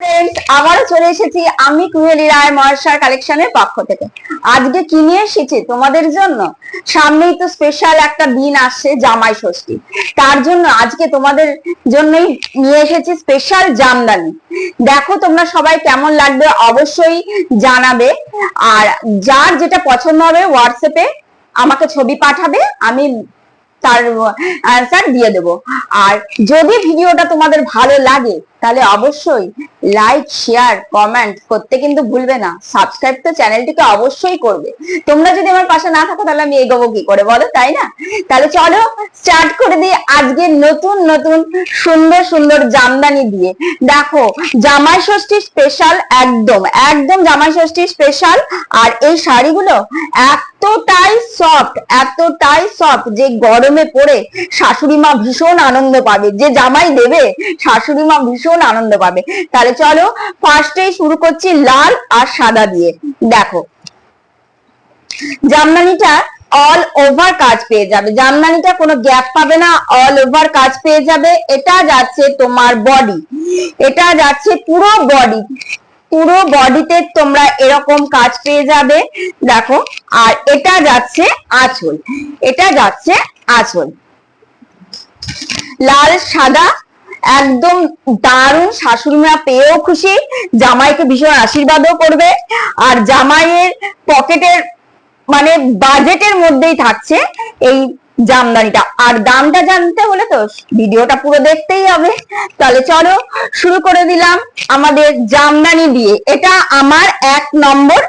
Friends, আবারও চলে এসেছি আমি কুহেলি রায় মহেশ্বর কালেকশনের পক্ষ থেকে। আজকে কি নিয়ে এসেছি তোমাদের জন্য? সামনেই তো স্পেশাল একটা দিন আসছে, জামাই ষষ্ঠী। তার জন্য আজকে তোমাদের জন্যই নিয়ে এসেছি স্পেশাল জামদানি। দেখো তোমরা সবাই কেমন লাগবে অবশ্যই জানাবে, আর যার যেটা পছন্দ হবে হোয়াটসঅ্যাপে আমাকে ছবি পাঠাবে, আমি তার অ্যান্সার দিয়ে দেব। আর যদি ভিডিওটা তোমাদের ভালো লাগে তাহলে অবশ্যই লাইক শেয়ার কমেন্ট করতে কিন্তু ভুলবে না। সাবস্ক্রাইব তো চ্যানেলটিকে অবশ্যই করবে। তোমরা যদি আমার পাশে না থাকো তাহলে আমি এগোবো কি করে বলো, তাই না? তাহলে চলো স্টার্ট করে দিই আজকে নতুন নতুন সুন্দর সুন্দর জামদানি দিয়ে। দেখো জামাই ষষ্ঠী স্পেশাল, একদম একদম জামাই ষষ্ঠী স্পেশাল। আর এই শাড়িগুলো এতটাই সফট যে গরমে পরে শাশুড়ি মা ভীষণ আনন্দ পাবে, যে জামাই দেবে শাশুড়ি মা ভীষণ আনন্দ পাবে। তাহলে চলো ফার্স্টেই শুরু করছি লাল আর সাদা দিয়ে। দেখো জামদানিটা অল ওভার কাজ পেয়ে যাবে, জামদানিটা কোনো গ্যাপ পাবে না, অল ওভার কাজ পেয়ে যাবে। এটা যাচ্ছে তোমার বডি, এটা যাচ্ছে পুরো বডিতে তোমরা এরকম কাজ পেয়ে যাবে। দেখো আর এটা যাচ্ছে আঁচল, এটা যাচ্ছে আঁচল লাল সাদা, একদম দারুণ। শাশুড়িমা পেয়েও খুশি, জামাইকে ভীষণ আশীর্বাদও করবে। আর জামাইয়ের পকেটের মানে বাজেটের মধ্যেই থাকছে এই জামদানিটা। আর দামটা জানতে হলে তো ভিডিওটা পুরো দেখতেই হবে। তাহলে চলো শুরু করে দিলাম আমাদের জামদানি দিয়ে। এটা আমার 1 নম্বর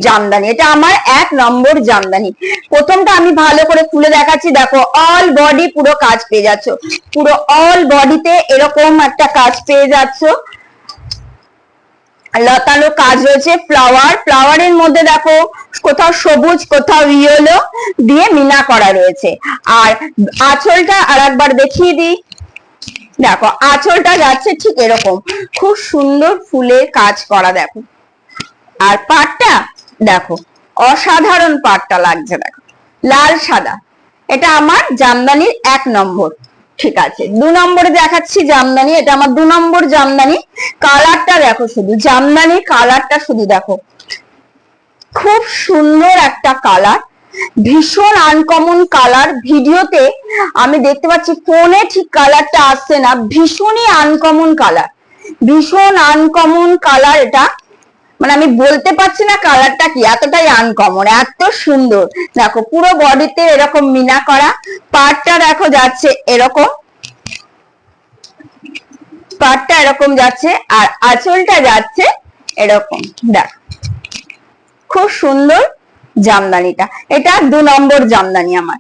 জামদানি, এটা আমার 1 নম্বর জামদানি। প্রথমটা আমি ভালো করে খুলে দেখাচ্ছি। দেখো অল বডি পুরো কাজ পেয়ে যাচ্ছ, পুরো অল বডিতে এরকম একটা কাজ পেয়ে যাচ্ছ। লতানো কাজ রয়েছে, ফ্লাওয়ারের মধ্যে দেখো কোথাও সবুজ কোথাও ইয়েলো দিয়ে মিনা করা রয়েছে। আর আঁচলটা আর একবার দেখিয়ে দিই। দেখো আঁচলটা যাচ্ছে ঠিক এরকম, খুব সুন্দর ফুলের কাজ করা। দেখো আর পাটটা দেখো অসাধারণ পাটটা লাগছে। দেখো লাল সাদা, এটা আমার জামদানির 1 নম্বর। ঠিক আছে, 2 নম্বরে দেখাচ্ছি জামদানি। এটা আমার 2 নম্বর জামদানি। কালারটা দেখো, শুধু জামদানির কালারটা শুধু দেখো, খুব সুন্দর একটা কালার, ভীষণ আনকমন কালার। ভিডিওতে আমি দেখতে পাচ্ছি, ফোনে ঠিক কালারটা আসছে না, ভীষণই আনকমন কালার, ভীষণ আনকমন কালার। এটা মানে আমি বলতে পারছি না কালারটা কি, এতটাই আনকমন, এত সুন্দর। দেখো পুরো বডিতে এরকম মিনা করা, পাটটা দেখো যাচ্ছে এরকম, পাটটা এরকম যাচ্ছে, আর আঁচলটা যাচ্ছে এরকম। দেখো খুব সুন্দর জামদানিটা। এটা 2 নম্বর জামদানি আমার।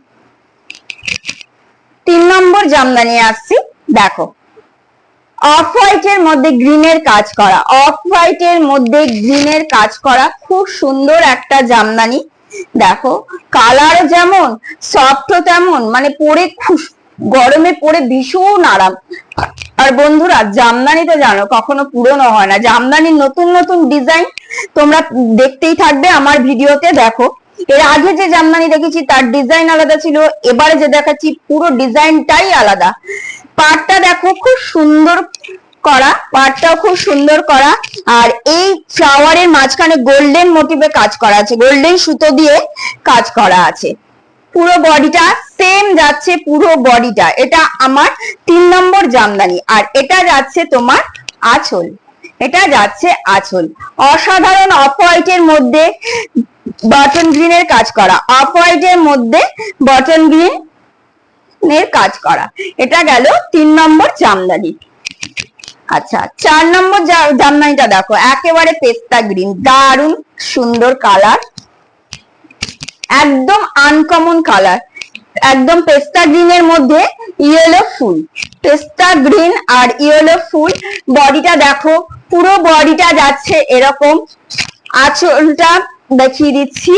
3 নম্বর জামদানি আসছি। দেখো অফ হোয়াইটের মধ্যে গ্রিনের কাজ করা, অফ হোয়াইটের মধ্যে গ্রিনের কাজ করা, খুব সুন্দর একটা জামদানি। দেখো কালার যেমন সফট তেমন, মানে পরে গরমে পরে ভীষণ আরাম। আর বন্ধুরা জামদানি তো জানো কখনো পুরনো হয় না, জামদানির নতুন নতুন ডিজাইন তোমরা দেখতেই থাকবে আমার ভিডিওতে। দেখো এর আগে যে জামদানি দেখেছি তার ডিজাইন আলাদা ছিল, এবারে যে দেখাচ্ছি পুরো ডিজাইনটাই আলাদা। পাটটা দেখো খুব সুন্দর করা, পাটটাও খুব সুন্দর করা। আর এই ফ্লাওয়ারের মাঝখানে গোল্ডেন মোটিভে কাজ করা আছে, গোল্ডেন সুতো দিয়ে কাজ করা আছে। পুরো বডিটা সেম যাচ্ছে, পুরো বডিটা। এটা আমার 3 নম্বর জামদানি। আর এটা যাচ্ছে তোমার আঁচল, এটা যাচ্ছে আঁচল। অসাধারণ অফ হোয়াইটের মধ্যে বটন গ্রিনের কাজ করা, অফ হোয়াইটের মধ্যে বটন গ্রিন এর কাজ করা। এটা গেল 3 নম্বর জামদানি। আচ্ছা 4 নম্বর জামদানিটা দেখো, একেবারে পেস্তা গ্রিন, দারুণ সুন্দর কালার, একদম আনকমন কালার, একদম পেস্তা গ্রিনের মধ্যে ইয়েলো ফুল, পেস্তা গ্রিন আর ইয়েলো ফুল। বডিটা দেখো পুরো বডিটা যাচ্ছে এরকম। আঁচলটা দেখিয়ে দিচ্ছি,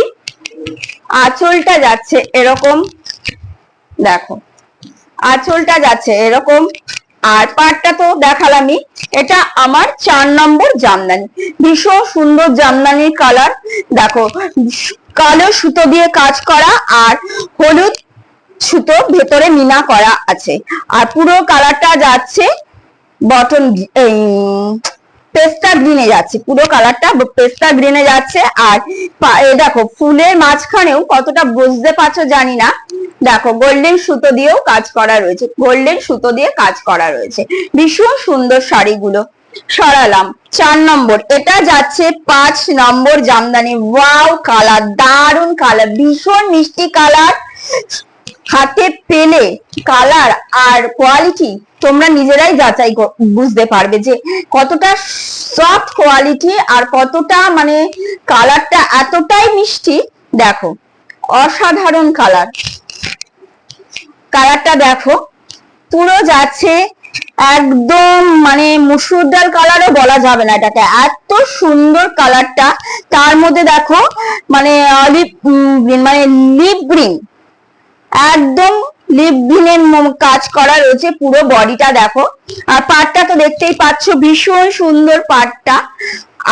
আঁচলটা যাচ্ছে এরকম। দেখো আঁচলটা যাচ্ছে এরকম, আর পাটটা তো দেখালামই। এটা আমার 4 নম্বর জামদানি, ভীষণ সুন্দর জামদানির কালার। দেখো কালো সুতো দিয়ে কাজ করা আর হলুদ সুতো ভেতরে মিনা করা আছে। আর পুরো কালারটা যাচ্ছে বটন গ্রিনে যাচ্ছে, পুরো কালারটা পেস্তা গ্রিনে যাচ্ছে। আর দেখো ফুলের মাঝখানেও কতটা বুঝতে পারছো জানি না, দেখো গোল্ডেন সুতো দিয়েও কাজ করা রয়েছে, গোল্ডেন সুতো দিয়ে কাজ করা রয়েছে। ভীষণ সুন্দর শাড়িগুলো। সরালাম। 4 নম্বর, এটা যাচ্ছে 5 নম্বর জামদানি। ওয়াও কালার, দারুন কালার, ভীষণ মিষ্টি কালার। হাতে পেলে কালার আর কোয়ালিটি তোমরা নিজেরাই যাচাই বুঝতে পারবে যে কতটা সফট কোয়ালিটি আর কতটা মানে কালারটা এতটাই মিষ্টি। দেখো অসাধারণ কালার, কালারটা দেখো পুরো যাচ্ছে একদম মানে মুসুর ডাল কালারও বলা যাবে না এটাকে, এত সুন্দর কালারটা। তার মধ্যে দেখো মানে অলিভ মানে লিপ গ্রিন, একদম লিপ গ্রিনের কাজ করা রয়েছে পুরো বডিটা। দেখো আর পাটটা তো দেখতেই পাচ্ছ, ভীষণ সুন্দর পাটটা।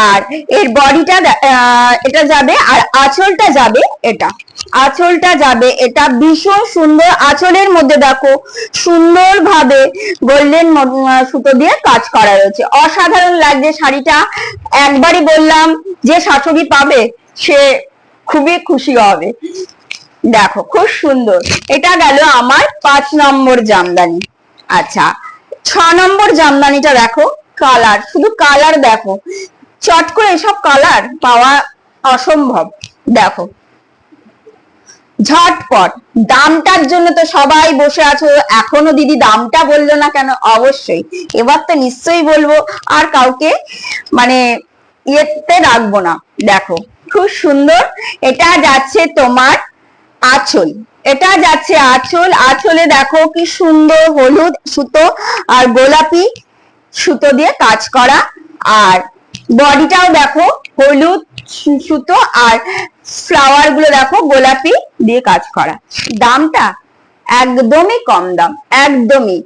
আর এর বডিটা এটা যাবে, আর আঁচলটা যাবে এটা, আঁচলটা যাবে এটা ভীষণ সুন্দর। আঁচলের মধ্যে দেখো সুন্দর ভাবে গোল্ডেন সুতো দিয়ে কাজ করা রয়েছে, অসাধারণ লাগছে শাড়িটা। একবারই বললাম যে শাশুড়ি পাবে সে খুবই খুশি হবে। দেখো খুব সুন্দর। এটা গেল আমার 5 নম্বর জামদানি। আচ্ছা 6 নম্বর জামদানিটা দেখো, কালার, শুধু কালার দেখো, চট করে এসব কালার পাওয়া অসম্ভব। দেখো ঝটপট, দামটার জন্য তো সবাই বসে আছো, এখনো দিদি দামটা বললো না কেন? অবশ্যই এবার তো নিশ্চয়ই বলবো, আর কাউকে মানে ইয়েতে রাখবো না। দেখো খুব সুন্দর। এটা যাচ্ছে তোমার আঁচল, এটা যাচ্ছে আঁচল। আঁচলে দেখো কি সুন্দর হলুদ সুতো আর গোলাপি সুতো দিয়ে কাজ করা, আর বডিটাও দেখো হলুদ সুতো আর ফ্লাওয়ার গুলো দেখো গোলাপি দিয়ে কাজ করা। দামটা একদমই কম দাম, একদমই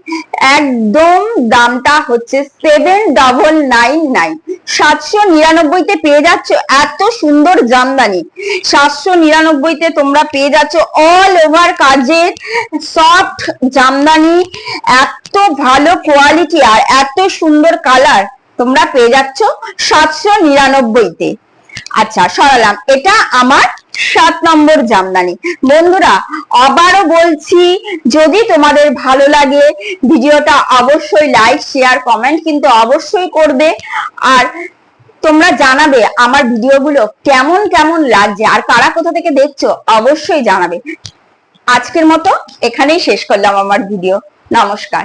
একদম দামটা হচ্ছে 799, 799 পেয়ে যাচ্ছ এত সুন্দর জামদানি। 799 তোমরা পেয়ে যাচ্ছ অল ওভার কাজের সফট জামদানি, এত ভালো কোয়ালিটি আর এত সুন্দর কালার তোমরা পেয়ে যাচ্ছ 799 আচ্ছা সরালাম। এটা আমার 7 নম্বর জামদানি। বন্ধুরা আবারও বলছি, যদি তোমাদের ভালো লাগে ভিডিওটা অবশ্যই লাইক শেয়ার কমেন্ট কিন্তু অবশ্যই করবে, আর তোমরা জানাবে আমার ভিডিওগুলো কেমন কেমন লাগছে, আর কারা কোথা থেকে দেখছো অবশ্যই জানাবে। আজকের মতো এখানেই শেষ করলাম আমার ভিডিও। নমস্কার।